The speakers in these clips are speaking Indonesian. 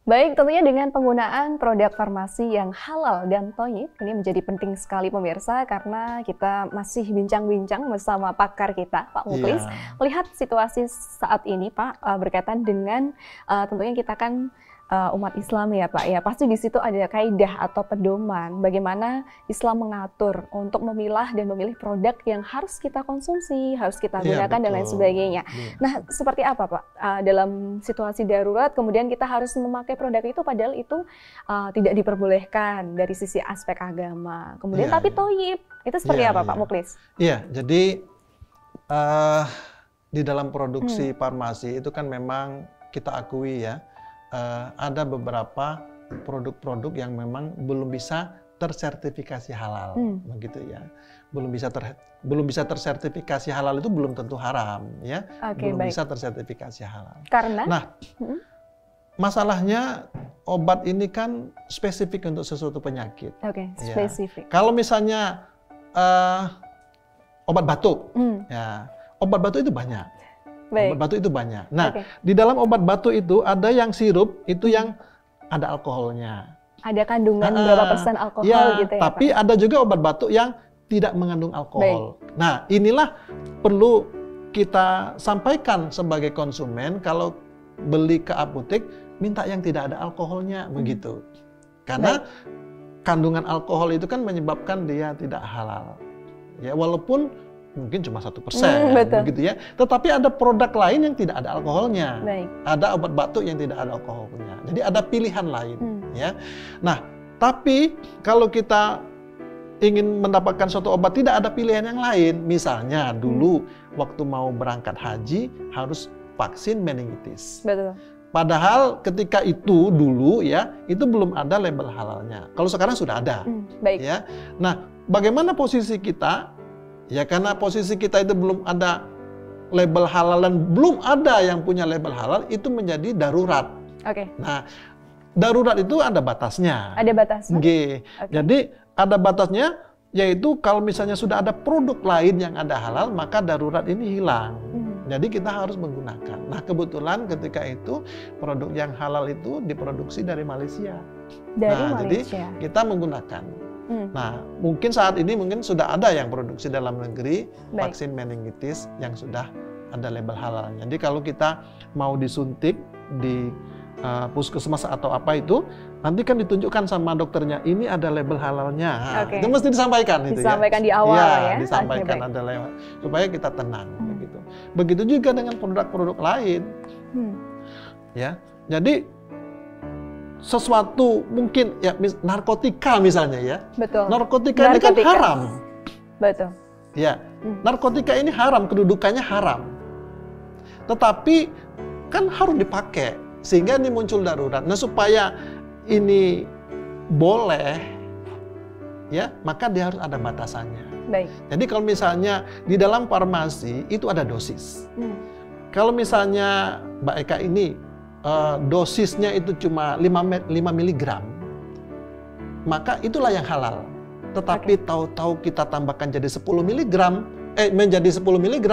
Baik, tentunya dengan penggunaan produk farmasi yang halal dan thoyyib, ini menjadi penting sekali pemirsa karena kita masih bincang-bincang bersama pakar kita, Pak Mukhlis. Melihat situasi saat ini, Pak, berkaitan dengan tentunya kita kan umat Islam ya Pak, ya pasti di situ ada kaidah atau pedoman bagaimana Islam mengatur untuk memilah dan memilih produk yang harus kita konsumsi, harus kita gunakan dan lain sebagainya. Nah, seperti apa Pak dalam situasi darurat kemudian kita harus memakai produk itu padahal itu tidak diperbolehkan dari sisi aspek agama. Kemudian tapi thoyyib, itu seperti apa Pak Mukhlis? Iya, jadi di dalam produksi farmasi itu kan memang kita akui ya, ada beberapa produk-produk yang memang belum bisa tersertifikasi halal, begitu ya. Belum bisa tersertifikasi halal itu belum tentu haram, ya. Belum bisa tersertifikasi halal. Karena? Nah, masalahnya obat ini kan spesifik untuk sesuatu penyakit. Spesifik. Kalau misalnya obat batuk, ya, obat batuk itu banyak. Obat batuk itu banyak. Nah, di dalam obat batuk itu ada yang sirup, itu yang ada alkoholnya. Ada kandungan berapa persen alkohol gitu ya, tapi Pak? ada juga obat batuk yang tidak mengandung alkohol. Nah, inilah perlu kita sampaikan sebagai konsumen, kalau beli ke apotek, minta yang tidak ada alkoholnya, begitu. Karena kandungan alkohol itu kan menyebabkan dia tidak halal. Ya, walaupun mungkin cuma 1%, begitu ya. Tetapi ada produk lain yang tidak ada alkoholnya. Ada obat batuk yang tidak ada alkoholnya. Jadi ada pilihan lain, ya. Nah, tapi kalau kita ingin mendapatkan suatu obat tidak ada pilihan yang lain. Misalnya dulu waktu mau berangkat haji harus vaksin meningitis. Padahal ketika itu dulu ya, itu belum ada label halalnya. Kalau sekarang sudah ada. Ya. Nah, bagaimana posisi kita? Ya karena posisi kita itu belum ada label halal dan belum ada yang punya label halal, itu menjadi darurat. Nah, darurat itu ada batasnya. Ada batasnya. Jadi ada batasnya, yaitu kalau misalnya sudah ada produk lain yang ada halal, maka darurat ini hilang. Jadi kita harus menggunakan. Nah, kebetulan ketika itu produk yang halal itu diproduksi dari Malaysia. Jadi kita menggunakan. Nah, mungkin saat ini mungkin sudah ada yang produksi dalam negeri vaksin meningitis yang sudah ada label halalnya. Jadi kalau kita mau disuntik di puskesmas atau apa itu, nanti kan ditunjukkan sama dokternya, ini ada label halalnya. Itu mesti disampaikan itu ya. Disampaikan di awal ya. Disampaikan ada label supaya kita tenang begitu. Begitu juga dengan produk-produk lain. Ya. Jadi sesuatu mungkin ya narkotika misalnya ya. Narkotika ini kan haram. Ya, narkotika ini haram, kedudukannya haram. Tetapi kan harus dipakai sehingga ini muncul darurat. Nah, supaya ini boleh ya, maka dia harus ada batasannya. Jadi kalau misalnya di dalam farmasi itu ada dosis. Kalau misalnya Mbak Eka ini dosisnya itu cuma 5 mg, maka itulah yang halal. Tetapi tahu-tahu kita tambahkan jadi 10 mg, menjadi 10 mg,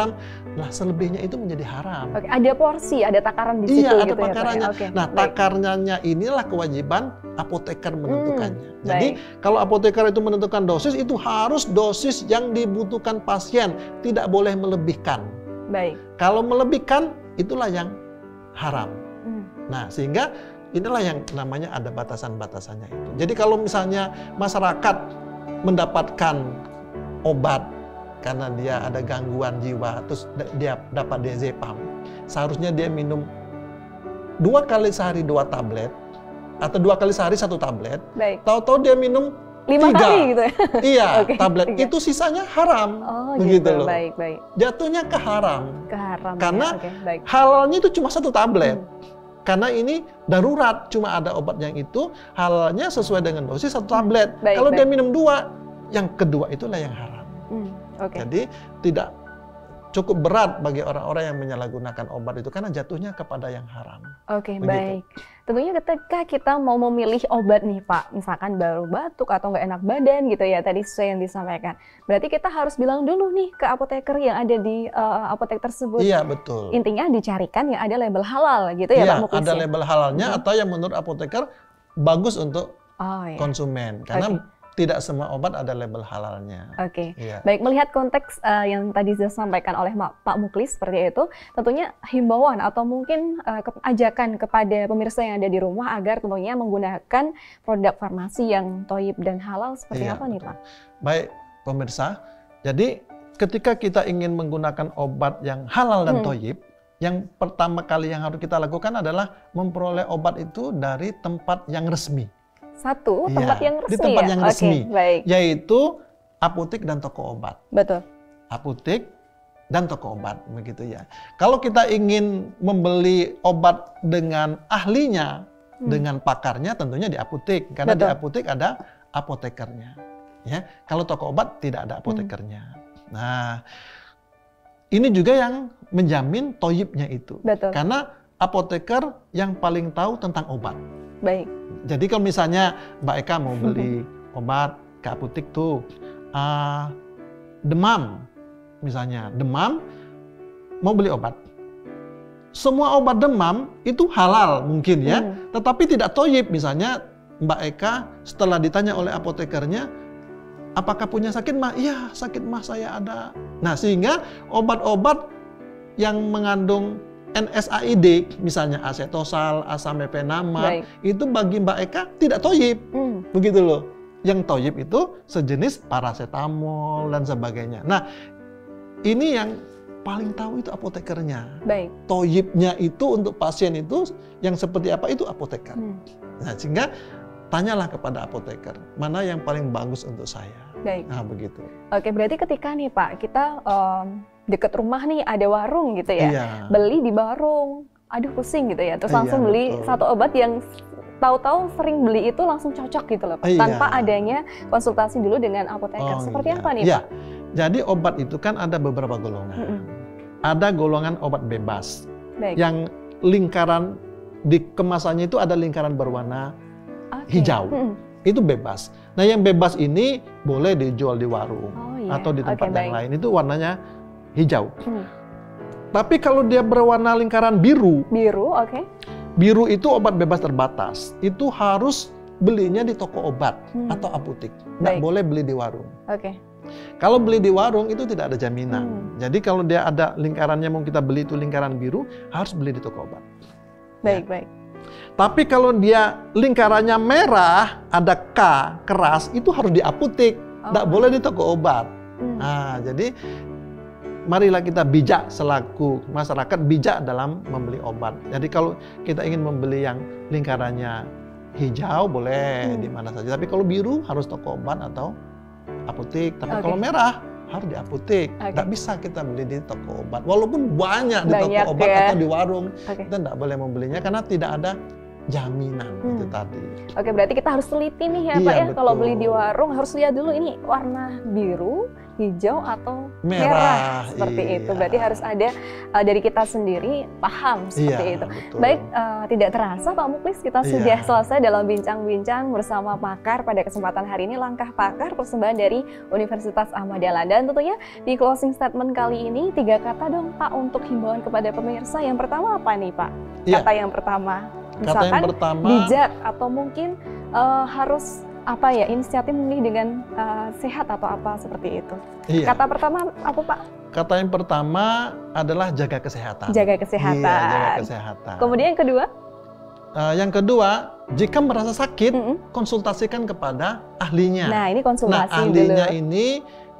nah selebihnya itu menjadi haram. Ada porsi, ada takaran di situ. Iya, ada takarannya. Nah, takarannya inilah kewajiban apoteker menentukannya. Jadi kalau apoteker itu menentukan dosis, itu harus dosis yang dibutuhkan pasien, tidak boleh melebihkan. Kalau melebihkan, itulah yang haram. Nah, sehingga inilah yang namanya ada batasan-batasannya itu. Jadi kalau misalnya masyarakat mendapatkan obat karena dia ada gangguan jiwa, terus dia dapat diazepam, seharusnya dia minum 2 kali sehari 2 tablet, atau 2 kali sehari 1 tablet, tahu-tahu dia minum 5 kali gitu ya? Iya, tablet itu sisanya haram. Begitu loh. Jatuhnya ke haram. Karena halalnya itu cuma 1 tablet. Karena ini darurat, cuma ada obat yang itu, halalnya sesuai dengan dosis 1 tablet. Kalau dia minum 2, yang kedua itulah yang haram. Jadi cukup berat bagi orang-orang yang menyalahgunakan obat itu karena jatuhnya kepada yang haram. Oke, baik. Tentunya ketika kita mau memilih obat nih Pak, misalkan baru batuk atau nggak enak badan gitu ya, tadi sesuai yang disampaikan. Berarti kita harus bilang dulu nih ke apoteker yang ada di apotek tersebut. Iya, betul. Intinya dicarikan yang ada label halal gitu ya, iya, Pak Muklis. Ada label halalnya atau yang menurut apoteker bagus untuk iya. konsumen. Karena tidak semua obat ada label halalnya. Oke, baik, melihat konteks yang tadi disampaikan oleh Pak Muklis seperti itu, tentunya himbauan atau mungkin ajakan kepada pemirsa yang ada di rumah agar tentunya menggunakan produk farmasi yang thoyyib dan halal seperti apa nih Pak? Baik, pemirsa, jadi ketika kita ingin menggunakan obat yang halal dan thoyyib, yang pertama kali yang harus kita lakukan adalah memperoleh obat itu dari tempat yang resmi. Satu, tempat yang resmi. Di tempat yang resmi, baik. Yaitu apotek dan toko obat. Betul. Apotek dan toko obat, begitu ya. Kalau kita ingin membeli obat dengan ahlinya, dengan pakarnya, tentunya di apotek, karena di apotek ada apotekernya. Ya, kalau toko obat tidak ada apotekernya. Nah, ini juga yang menjamin thoyyibnya itu. Betul. Karena apoteker yang paling tahu tentang obat. Baik. Jadi kalau misalnya Mbak Eka mau beli obat ke apotek tuh, demam, misalnya demam, mau beli obat. Semua obat demam itu halal mungkin ya, tetapi tidak thoyyib. Misalnya Mbak Eka setelah ditanya oleh apotekernya, apakah punya sakit mah? Iya, sakit mah saya ada. Nah, sehingga obat-obat yang mengandung NSAID, misalnya asetosal, asam mefenamat, itu bagi Mbak Eka tidak thoyyib, begitu loh. Yang thoyyib itu sejenis paracetamol dan sebagainya. Nah, ini yang paling tahu itu apotekernya. Baik. Thoyyibnya itu untuk pasien itu yang seperti apa itu apoteker. Nah, sehingga tanyalah kepada apoteker, mana yang paling bagus untuk saya. Baik. Nah, begitu. Oke, berarti ketika nih Pak, kita deket rumah nih ada warung gitu ya, Iya. beli di warung, aduh pusing gitu ya, terus langsung beli satu obat yang tahu-tahu sering beli itu langsung cocok gitu loh, tanpa adanya konsultasi dulu dengan apoteker. Seperti apa nih Pak? Jadi obat itu kan ada beberapa golongan. Ada golongan obat bebas, yang lingkaran di kemasannya itu ada lingkaran berwarna hijau. Itu bebas. Nah, yang bebas ini boleh dijual di warung atau di tempat yang lain. Itu warnanya hijau. Tapi kalau dia berwarna lingkaran biru, biru itu obat bebas terbatas. Itu harus belinya di toko obat atau apotek. Nggak boleh beli di warung. Kalau beli di warung itu tidak ada jaminan. Jadi kalau dia ada lingkarannya mau kita beli itu lingkaran biru, harus beli di toko obat. Baik. Tapi kalau dia lingkarannya merah, ada K keras, itu harus di apotek, nggak boleh di toko obat. Nah, jadi marilah kita bijak selaku masyarakat, bijak dalam membeli obat. Jadi kalau kita ingin membeli yang lingkarannya hijau, boleh di mana saja. Tapi kalau biru harus toko obat atau apotek. Tapi kalau merah harus di apotek. Nggak bisa kita beli di toko obat. Walaupun banyak di toko obat atau di warung, kita nggak boleh membelinya karena tidak ada jaminan itu tadi. Oke, berarti kita harus teliti nih ya Pak ya. Kalau beli di warung harus lihat dulu ini warna biru, hijau atau merah seperti itu. Berarti harus ada dari kita sendiri paham seperti itu. Betul. Baik, tidak terasa Pak Muklis kita sudah selesai dalam bincang-bincang bersama pakar pada kesempatan hari ini. Langkah Pakar persembahan dari Universitas Ahmad Dahlan. Dan tentunya di closing statement kali ini 3 kata dong Pak untuk himbauan kepada pemirsa. Yang pertama apa nih Pak? Kata yang pertama. Misalkan yang pertama, bijak atau mungkin harus apa ya, inisiatif memilih dengan sehat atau apa seperti itu. Kata pertama apa Pak? Kata yang pertama adalah jaga kesehatan. Jaga kesehatan. Jaga kesehatan. Kemudian yang kedua? Yang kedua, jika merasa sakit, konsultasikan kepada ahlinya. Nah, ini konsultasi Nah, ahlinya dulu. ini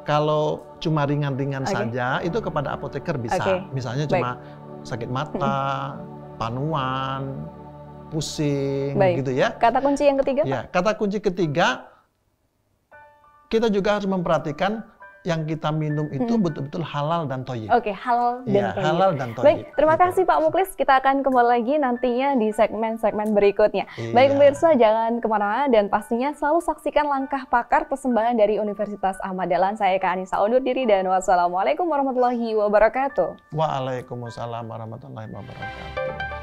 kalau cuma ringan-ringan saja, itu kepada apoteker bisa. Misalnya cuma sakit mata, panuan, pusing, gitu ya. Kata kunci yang ketiga? Ya, kata kunci ketiga, kita juga harus memperhatikan yang kita minum itu betul-betul halal dan thayyib. Oke, halal dan thayyib. Halal dan thayyib. Baik, terima kasih Pak Muklis. Kita akan kembali lagi nantinya di segmen-segmen berikutnya. Baik pemirsa, jangan kemana-mana dan pastinya selalu saksikan Langkah Pakar persembahan dari Universitas Ahmad Dahlan. Saya Kak Anissa undur diri dan wassalamualaikum warahmatullahi wabarakatuh. Waalaikumsalam warahmatullahi wabarakatuh.